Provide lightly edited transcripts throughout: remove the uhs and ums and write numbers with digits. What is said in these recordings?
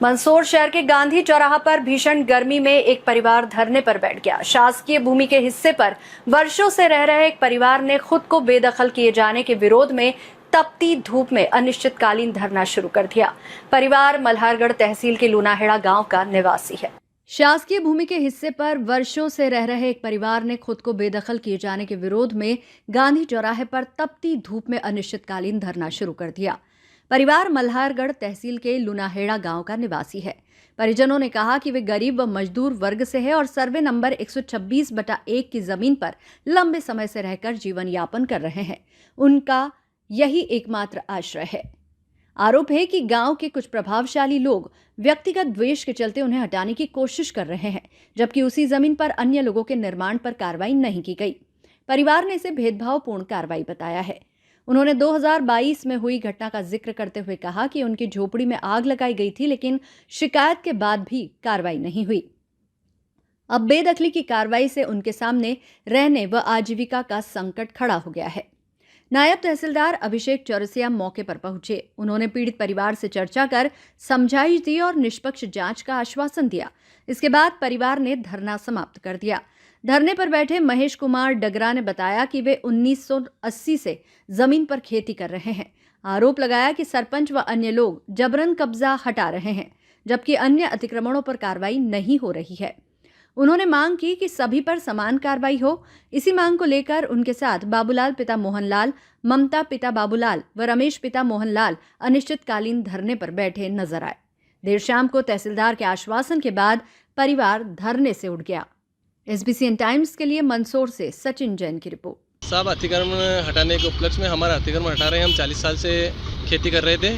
मंदसौर शहर के गांधी चौराहा पर भीषण गर्मी में एक परिवार धरने पर बैठ गया। शासकीय भूमि के हिस्से पर वर्षों से रह रहे एक परिवार ने खुद को बेदखल किए जाने के विरोध में तपती धूप में अनिश्चितकालीन धरना शुरू कर दिया। परिवार मल्हारगढ़ तहसील के लूनाहेड़ा गांव का निवासी है। शासकीय भूमि के हिस्से पर वर्षों से रह रहे एक परिवार ने खुद को बेदखल किए जाने के विरोध में गांधी चौराहे पर तपती धूप में अनिश्चितकालीन धरना शुरू कर दिया। परिवार मल्हारगढ़ तहसील के लूनाहेड़ा गांव का निवासी है। परिजनों ने कहा कि वे गरीब व मजदूर वर्ग से है और सर्वे नंबर 126/1 की जमीन पर लंबे समय से रहकर जीवन यापन कर रहे हैं। उनका यही एकमात्र आश्रय है। आरोप है कि गांव के कुछ प्रभावशाली लोग व्यक्तिगत द्वेष के चलते उन्हें हटाने की कोशिश कर रहे हैं, जबकि उसी जमीन पर अन्य लोगों के निर्माण पर कार्रवाई नहीं की गई। परिवार ने इसे भेदभावपूर्ण कार्रवाई बताया है। उन्होंने 2022 में हुई घटना का जिक्र करते हुए कहा कि उनकी झोपड़ी में आग लगाई गई थी, लेकिन शिकायत के बाद भी कार्रवाई नहीं हुई। अब बेदखली की कार्रवाई से उनके सामने रहने व आजीविका का संकट खड़ा हो गया है। नायब तहसीलदार अभिषेक चौरसिया मौके पर पहुंचे। उन्होंने पीड़ित परिवार से चर्चा कर समझाइश दी और निष्पक्ष जांच का आश्वासन दिया। इसके बाद परिवार ने धरना समाप्त कर दिया। धरने पर बैठे महेश कुमार डगरा ने बताया कि वे 1980 से जमीन पर खेती कर रहे हैं। आरोप लगाया कि सरपंच व अन्य लोग जबरन कब्जा हटा रहे हैं, जबकि अन्य अतिक्रमणों पर कार्रवाई नहीं हो रही है। उन्होंने मांग की कि सभी पर समान कार्रवाई हो। इसी मांग को लेकर उनके साथ बाबूलाल पिता मोहनलाल, ममता पिता बाबूलाल व रमेश पिता मोहनलाल अनिश्चितकालीन धरने पर बैठे नजर आए। देर शाम को तहसीलदार के आश्वासन के बाद परिवार धरने से उठ गया। SBCN टाइम्स के लिए मंदसौर से सचिन जैन की रिपोर्ट। साहब, अतिक्रमण हटाने के उपलक्ष्य में हमारा अतिक्रमण हटा रहे हैं। हम 40 साल से खेती कर रहे थे।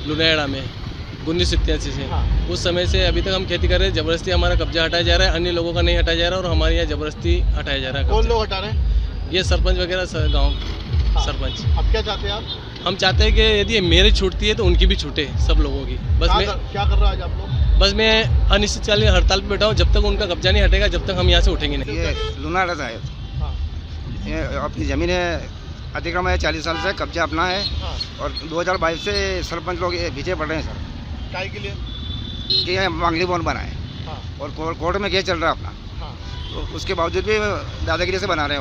लूनाहेड़ा में 1987 से। उस समय से अभी तक हम खेती कर रहे हैं। जबरदस्ती हमारा कब्जा हटाया जा रहा है, अन्य लोगों का नहीं हटाया जा रहा है और हमारे यहाँ जबरदस्ती हटाया जा रहा है। कौन लोग हटा रहे हैं? ये सरपंच वगैरह गाँव सरपंच। अब क्या चाहते हैं आप? हम चाहते हैं कि यदि मेरी छूटती है तो उनकी भी छूटे, सब लोगों की। बस क्या कर रहा है आज आप लोग? बस मैं अनिश्चितकालीन हड़ताल पे बैठा हूँ। जब तक उनका कब्जा नहीं हटेगा, जब तक हम यहाँ से उठेंगे नहीं। ये लूनाहेड़ा साहब, ये अपनी ज़मीन है, अतिक्रमण है, 40 साल से कब्जा अपना है। और 2022 से सरपंच लोग पीछे पड़ रहे हैं सर। काय के लिए? कि ये मांगली बोन बनाए और कोर्ट में केस चल रहा है अपना। तो उसके बावजूद भी दादागिरी से बना रहे हो।